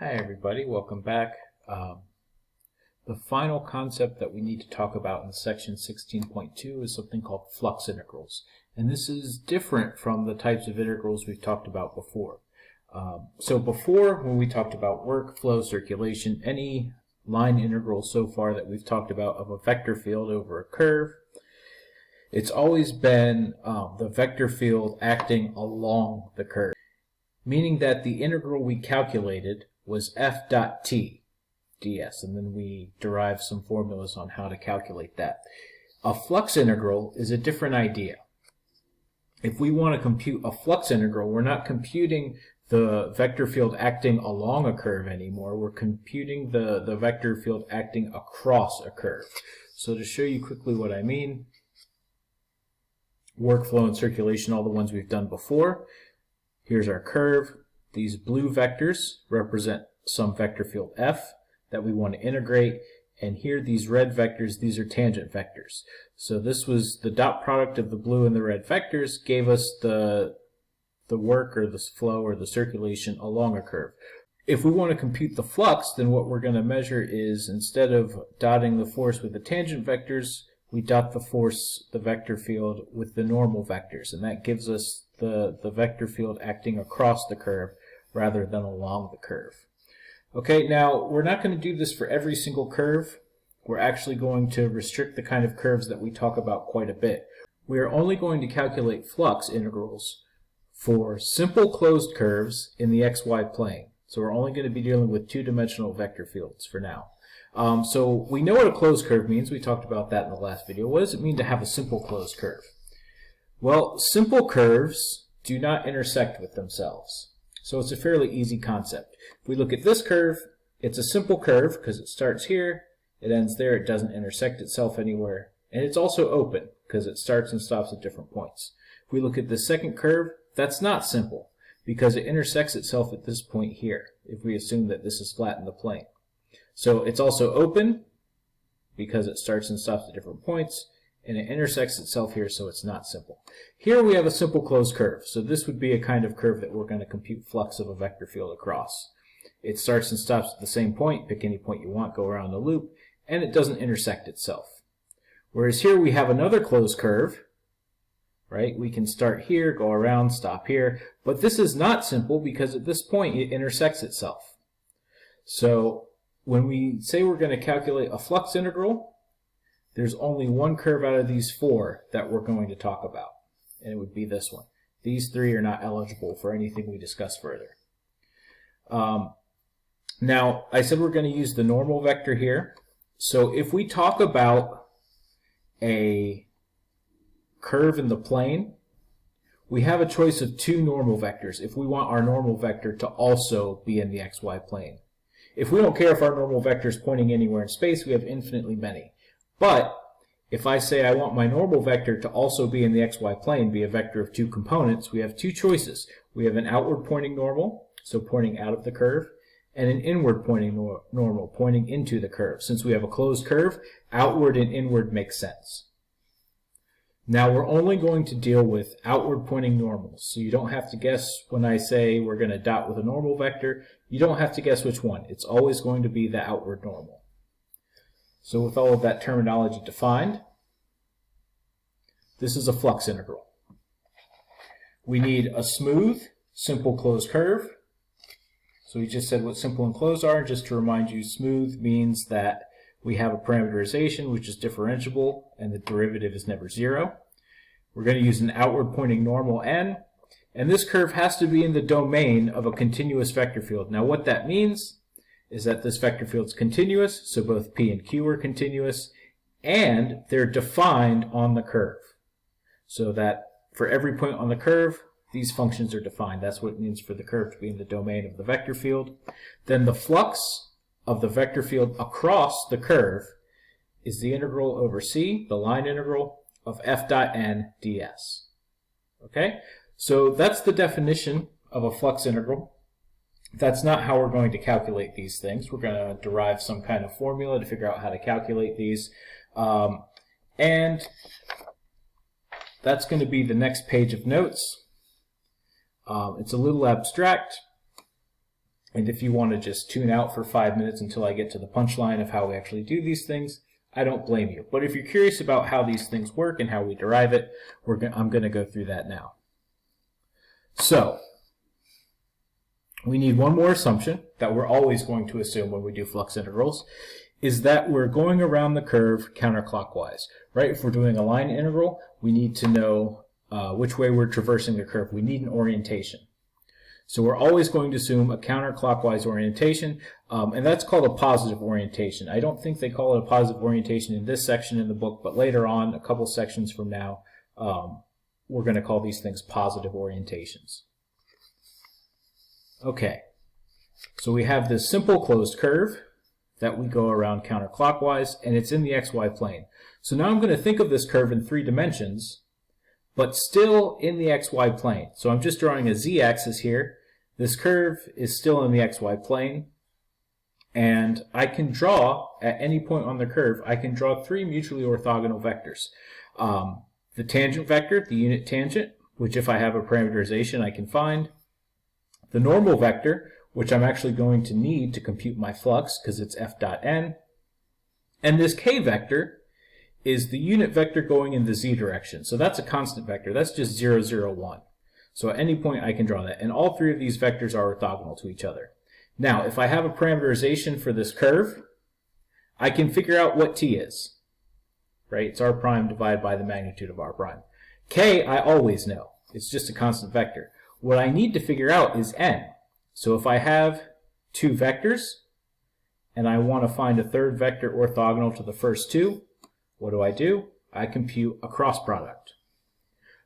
Hi everybody, welcome back. The final concept that we need to talk about in section 16.2 is something called flux integrals. And this is different from the types of integrals we've talked about before. So before, when we talked about work, flow, circulation, any line integral so far that we've talked about of a vector field over a curve, it's always been the vector field acting along the curve, meaning that the integral we calculated was f dot t ds, and then we derived some formulas on how to calculate that. A flux integral is a different idea. If we want to compute a flux integral, we're not computing the vector field acting along a curve anymore. We're computing the vector field acting across a curve. So to show you quickly what I mean, workflow and circulation, all the ones we've done before. Here's our curve. These blue vectors represent some vector field f that we want to integrate, and here these red vectors, these are tangent vectors. So this was the dot product of the blue and the red vectors gave us the work or the flow or the circulation along a curve. If we want to compute the flux, then what we're going to measure is, instead of dotting the force with the tangent vectors, we dot the vector field with the normal vectors, and that gives us the vector field acting across the curve rather than along the curve. Okay, now we're not going to do this for every single curve. We're actually going to restrict the kind of curves that we talk about quite a bit. We are only going to calculate flux integrals for simple closed curves in the xy plane. So we're only going to be dealing with two-dimensional vector fields for now. So we know what a closed curve means. We talked about that in the last video. What does it mean to have a simple closed curve? Well, simple curves do not intersect with themselves. So it's a fairly easy concept. If we look at this curve, it's a simple curve because it starts here, it ends there, it doesn't intersect itself anywhere. And it's also open because it starts and stops at different points. If we look at the second curve, that's not simple because it intersects itself at this point here, if we assume that this is flat in the plane. So it's also open because it starts and stops at different points, and it intersects itself here, so it's not simple. Here we have a simple closed curve, so this would be a kind of curve that we're going to compute flux of a vector field across. It starts and stops at the same point, pick any point you want, go around the loop, and it doesn't intersect itself. Whereas here we have another closed curve, right? We can start here, go around, stop here, but this is not simple because at this point it intersects itself. So when we say we're going to calculate a flux integral, there's only one curve out of these four that we're going to talk about, and it would be this one. These three are not eligible for anything we discuss further. Now, I said we're going to use the normal vector here. So if we talk about a curve in the plane, we have a choice of two normal vectors if we want our normal vector to also be in the xy plane. If we don't care if our normal vector is pointing anywhere in space, we have infinitely many. But if I say I want my normal vector to also be in the xy plane, be a vector of two components, we have two choices. We have an outward pointing normal, so pointing out of the curve, and an inward pointing normal, pointing into the curve. Since we have a closed curve, outward and inward make sense. Now we're only going to deal with outward pointing normals, so you don't have to guess when I say we're going to dot with a normal vector. You don't have to guess which one. It's always going to be the outward normal. So with all of that terminology defined, this is a flux integral. We need a smooth, simple closed curve. So we just said what simple and closed are. Just to remind you, smooth means that we have a parameterization which is differentiable and the derivative is never zero. We're going to use an outward pointing normal n, and this curve has to be in the domain of a continuous vector field. Now what that means is that this vector field is continuous, so both P and Q are continuous, and they're defined on the curve. So that for every point on the curve, these functions are defined. That's what it means for the curve to be in the domain of the vector field. Then the flux of the vector field across the curve is the integral over C, the line integral, of f dot n ds. Okay? So that's the definition of a flux integral. That's not how we're going to calculate these things. We're going to derive some kind of formula to figure out how to calculate these. And that's going to be the next page of notes. It's a little abstract. And if you want to just tune out for 5 minutes until I get to the punchline of how we actually do these things, I don't blame you. But if you're curious about how these things work and how we derive it, I'm going to go through that now. So, we need one more assumption that we're always going to assume when we do flux integrals, is that we're going around the curve counterclockwise, right? If we're doing a line integral, we need to know which way we're traversing the curve. We need an orientation. So we're always going to assume a counterclockwise orientation, and that's called a positive orientation. I don't think they call it a positive orientation in this section in the book, but later on, a couple sections from now, we're going to call these things positive orientations. Okay, so we have this simple closed curve that we go around counterclockwise, and it's in the xy plane. So now I'm going to think of this curve in 3 dimensions, but still in the xy plane. So I'm just drawing a z-axis here. This curve is still in the xy plane, and I can draw, at any point on the curve, I can draw 3 mutually orthogonal vectors. The tangent vector, the unit tangent, which if I have a parameterization I can find. The normal vector, which I'm actually going to need to compute my flux because it's f dot n. And this k vector is the unit vector going in the z direction. So that's a constant vector. That's just 0, 0, 1. So at any point I can draw that. And all 3 of these vectors are orthogonal to each other. Now, if I have a parameterization for this curve, I can figure out what t is. Right? It's r prime divided by the magnitude of r prime. K, I always know. It's just a constant vector. What I need to figure out is n. So if I have 2 vectors, and I want to find a third vector orthogonal to the first 2, what do? I compute a cross product.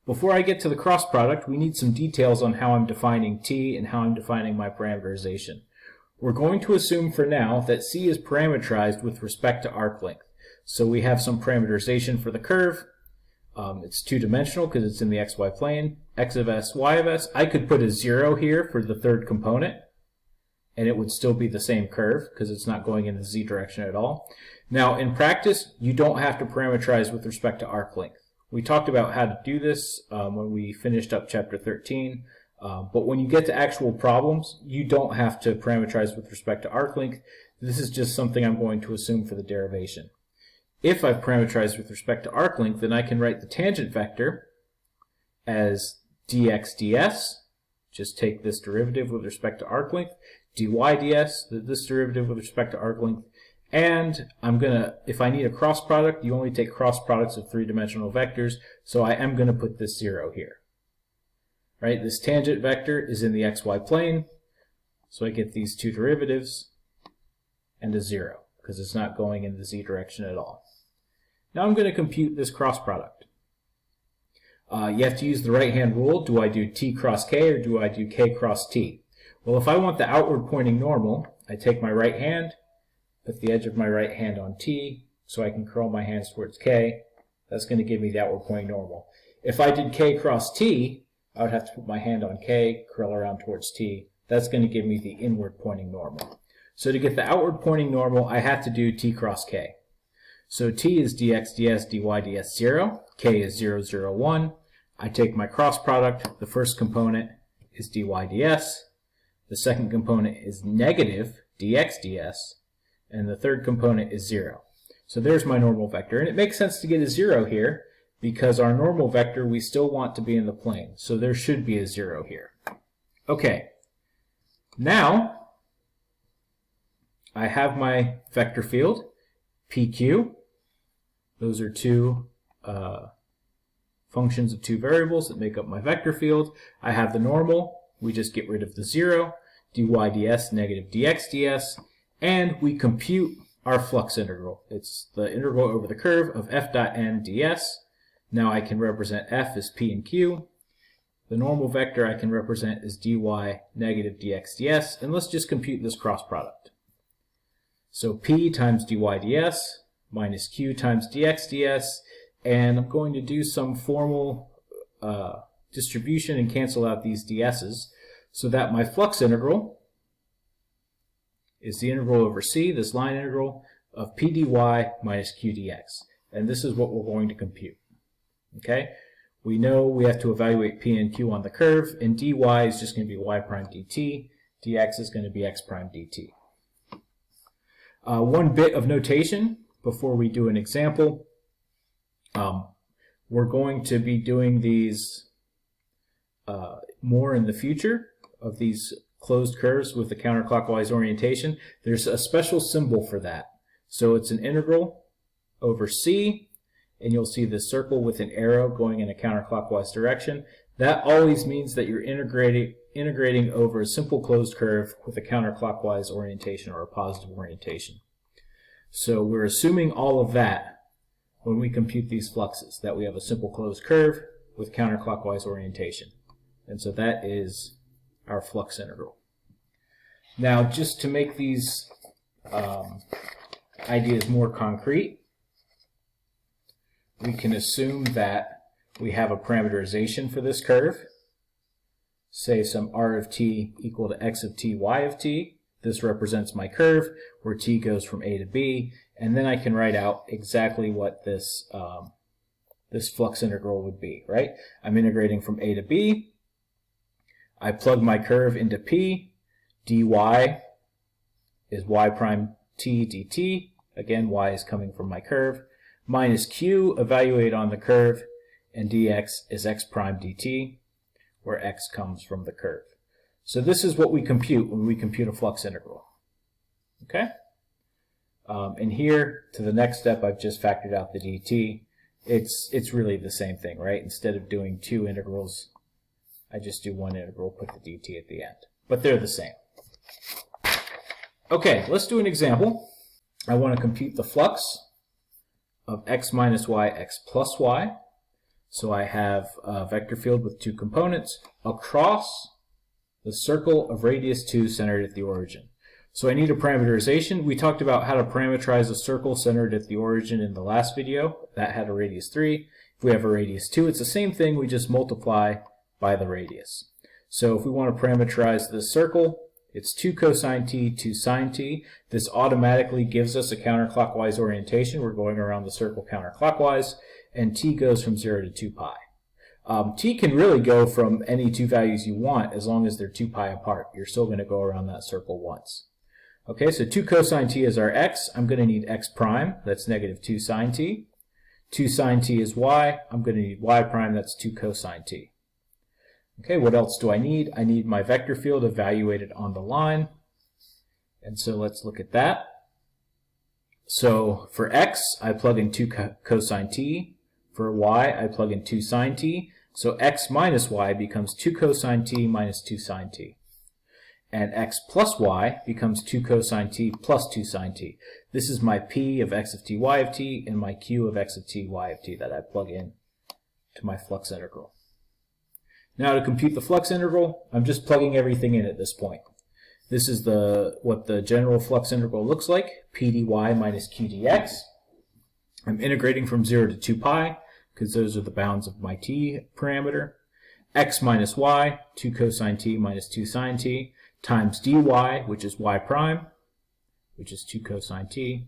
Before I get to the cross product, we need some details on how I'm defining t and how I'm defining my parameterization. We're going to assume for now that c is parameterized with respect to arc length. So we have some parameterization for the curve. It's 2-dimensional because it's in the xy plane. X of s, y of s. I could put a 0 here for the third component, and it would still be the same curve because it's not going in the z direction at all. Now, in practice, you don't have to parameterize with respect to arc length. We talked about how to do this when we finished up chapter 13, but when you get to actual problems, you don't have to parameterize with respect to arc length. This is just something I'm going to assume for the derivation. If I've parameterized with respect to arc length, then I can write the tangent vector as dx ds. Just take this derivative with respect to arc length. Dy ds, this derivative with respect to arc length. And I'm going to, if I need a cross product, you only take cross products of 3-dimensional vectors, so I am going to put this 0 here. Right? This tangent vector is in the xy plane, so I get these 2 derivatives and a 0, because it's not going in the z direction at all. Now I'm going to compute this cross product. You have to use the right-hand rule. Do I do t cross k or do I do k cross t? Well, if I want the outward pointing normal, I take my right hand, put the edge of my right hand on t, so I can curl my hands towards k. That's going to give me the outward pointing normal. If I did k cross t, I would have to put my hand on k, curl around towards t. That's going to give me the inward pointing normal. So to get the outward pointing normal, I have to do t cross k. So t is dx ds dy ds 0, k is 0, 0, 1. I take my cross product. The first component is dy ds. The second component is negative dx ds. And the third component is 0. So there's my normal vector. And it makes sense to get a 0 here because our normal vector we still want to be in the plane. So there should be a 0 here. Okay. Now I have my vector field, PQ. Those are 2 functions of 2 variables that make up my vector field. I have the normal. We just get rid of the 0. dy ds negative dx ds. And we compute our flux integral. It's the integral over the curve of f dot n ds. Now I can represent f as p and q. The normal vector I can represent as dy negative dx ds. And let's just compute this cross product. So p times dy ds minus q times dx ds. And I'm going to do some formal distribution and cancel out these ds's so that my flux integral is the integral over c, this line integral, of p dy minus q dx. And this is what we're going to compute. Okay? We know we have to evaluate p and q on the curve, and dy is just going to be y prime dt, dx is going to be x prime dt. One bit of notation before we do an example. We're going to be doing these more in the future, of these closed curves with the counterclockwise orientation. There's a special symbol for that. So it's an integral over c, and you'll see this circle with an arrow going in a counterclockwise direction. That always means that you're integrating over a simple closed curve with a counterclockwise orientation or a positive orientation. So we're assuming all of that when we compute these fluxes, that we have a simple closed curve with counterclockwise orientation. And so that is our flux integral. Now, just to make these ideas more concrete, we can assume that we have a parameterization for this curve, say some r of t equal to x of t, y of t. This represents my curve where t goes from a to b, and then I can write out exactly what this this flux integral would be, right? I'm integrating from a to b. I plug my curve into p. dy is y prime t dt. Again, y is coming from my curve. Minus q, evaluate on the curve, and dx is x prime dt, where x comes from the curve. So this is what we compute when we compute a flux integral. Okay? And here, to the next step, I've just factored out the dt. It's really the same thing, right? Instead of doing two integrals, I just do one integral, put the dt at the end. But they're the same. Okay, let's do an example. I want to compute the flux of x minus y, x plus y. So I have a vector field with two components across the circle of radius 2 centered at the origin. So I need a parameterization. We talked about how to parameterize a circle centered at the origin in the last video. That had a radius 3. If we have a radius 2, it's the same thing. We just multiply by the radius. So if we want to parameterize this circle, it's 2 cosine t, 2 sine t. This automatically gives us a counterclockwise orientation. We're going around the circle counterclockwise, and t goes from 0 to 2 pi. T can really go from any two values you want as long as they're 2 pi apart. You're still going to go around that circle once. Okay, so 2 cosine t is our x. I'm going to need x prime. That's negative 2 sine t. 2 sine t is y. I'm going to need y prime. That's 2 cosine t. Okay, what else do I need? I need my vector field evaluated on the line. And so let's look at that. So for x, I plug in 2 cosine t. For y, I plug in 2 sine t. So x minus y becomes 2 cosine t minus 2 sine t. And x plus y becomes 2 cosine t plus 2 sine t. This is my p of x of t, y of t, and my q of x of t, y of t that I plug in to my flux integral. Now to compute the flux integral, I'm just plugging everything in at this point. This is what the general flux integral looks like, p dy minus q dx. I'm integrating from 0 to 2 pi, because those are the bounds of my t parameter. X minus y, 2 cosine t minus 2 sine t, times dy, which is y prime, which is 2 cosine t,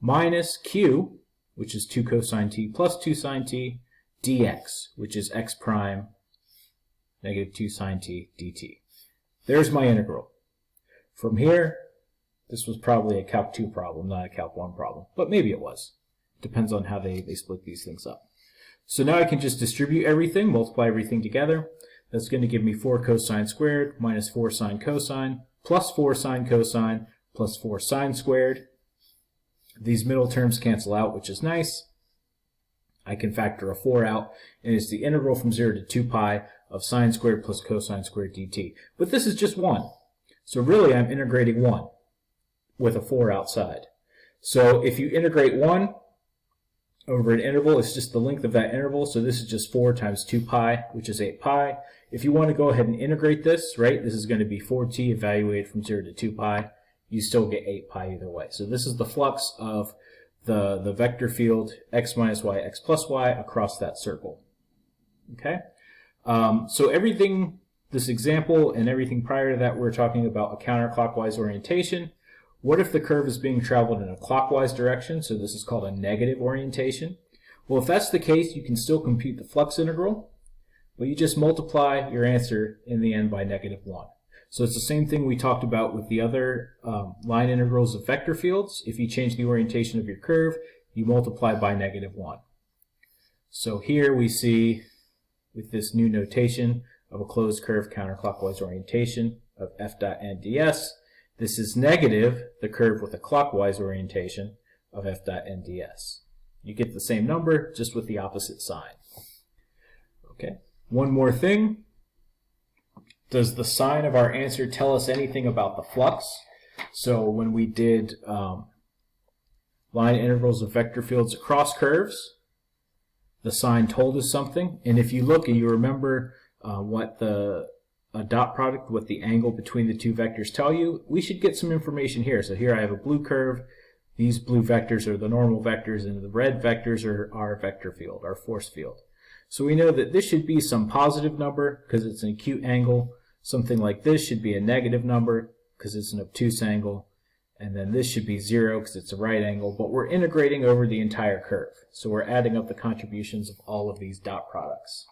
minus q, which is 2 cosine t plus 2 sine t, dx, which is x prime, negative 2 sine t dt. There's my integral. From here, this was probably a Calc 2 problem, not a Calc 1 problem, but maybe it was. Depends on how they split these things up. So now I can just distribute everything, multiply everything together. That's going to give me 4 cosine squared minus 4 sine cosine plus 4 sine cosine plus 4 sine squared. These middle terms cancel out, which is nice. I can factor a 4 out, and it's the integral from 0 to 2 pi of sine squared plus cosine squared dt. But this is just 1. So really I'm integrating 1 with a 4 outside. So if you integrate 1 over an interval, it's just the length of that interval. So this is just 4 times 2 pi, which is 8 pi. If you want to go ahead and integrate this, right, this is going to be 4t evaluated from 0 to 2 pi. You still get 8 pi either way. So this is the flux of the vector field x minus y, x plus y across that circle. Okay? So everything, this example and everything prior to that, we're talking about a counterclockwise orientation. What if the curve is being traveled in a clockwise direction? So this is called a negative orientation. Well, if that's the case, you can still compute the flux integral, but you just multiply your answer in the end by negative 1. So it's the same thing we talked about with the other line integrals of vector fields. If you change the orientation of your curve, you multiply by -1. So here we see, with this new notation of a closed curve counterclockwise orientation of f dot n ds, this is negative the curve with a clockwise orientation of f dot n ds. You get the same number, just with the opposite sign. Okay. One more thing. Does the sign of our answer tell us anything about the flux? So when we did line integrals of vector fields across curves, the sign told us something. And if you look and you remember what a dot product, what the angle between the two vectors tell you, we should get some information here. So here I have a blue curve. These blue vectors are the normal vectors, and the red vectors are our vector field, our force field. So we know that this should be some positive number because it's an acute angle. Something like this should be a negative number because it's an obtuse angle. And then this should be 0 because it's a right angle. But we're integrating over the entire curve. So we're adding up the contributions of all of these dot products.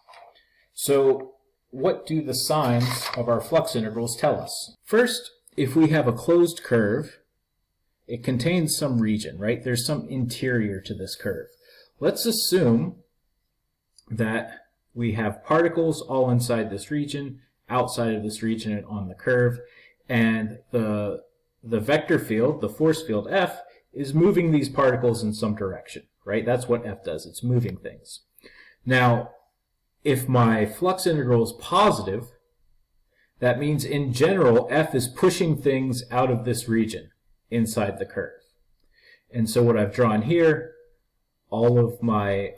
So what do the signs of our flux integrals tell us? First, if we have a closed curve, it contains some region, right? There's some interior to this curve. Let's assume that we have particles all inside this region, outside of this region, and on the curve, and the vector field, the force field F, is moving these particles in some direction, right? That's what F does. It's moving things. Now, if my flux integral is positive, that means in general F is pushing things out of this region inside the curve. And so what I've drawn here, all of my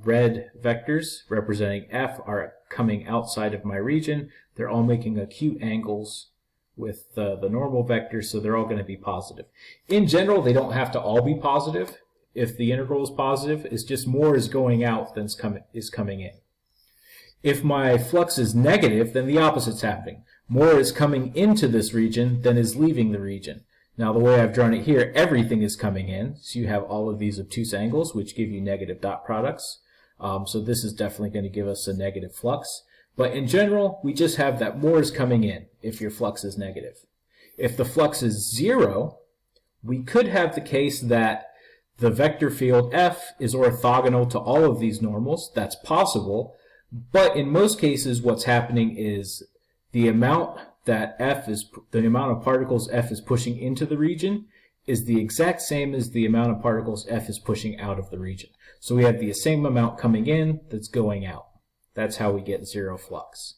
red vectors representing F are coming outside of my region. They're all making acute angles with the normal vectors, so they're all going to be positive. In general, they don't have to all be positive. If the integral is positive, it's just more is going out than is coming in. If my flux is negative, then the opposite's happening. More is coming into this region than is leaving the region. Now, the way I've drawn it here, everything is coming in. So you have all of these obtuse angles, which give you negative dot products. So this is definitely going to give us a negative flux. But in general, we just have that more is coming in if your flux is negative. If the flux is 0, we could have the case that the vector field F is orthogonal to all of these normals. That's possible. But in most cases, what's happening is the amount of particles F is pushing into the region is the exact same as the amount of particles F is pushing out of the region. So we have the same amount coming in that's going out. That's how we get 0 flux.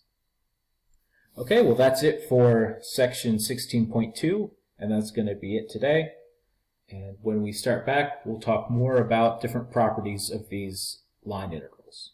Okay, well that's it for section 16.2, and that's going to be it today. And when we start back, we'll talk more about different properties of these line integrals.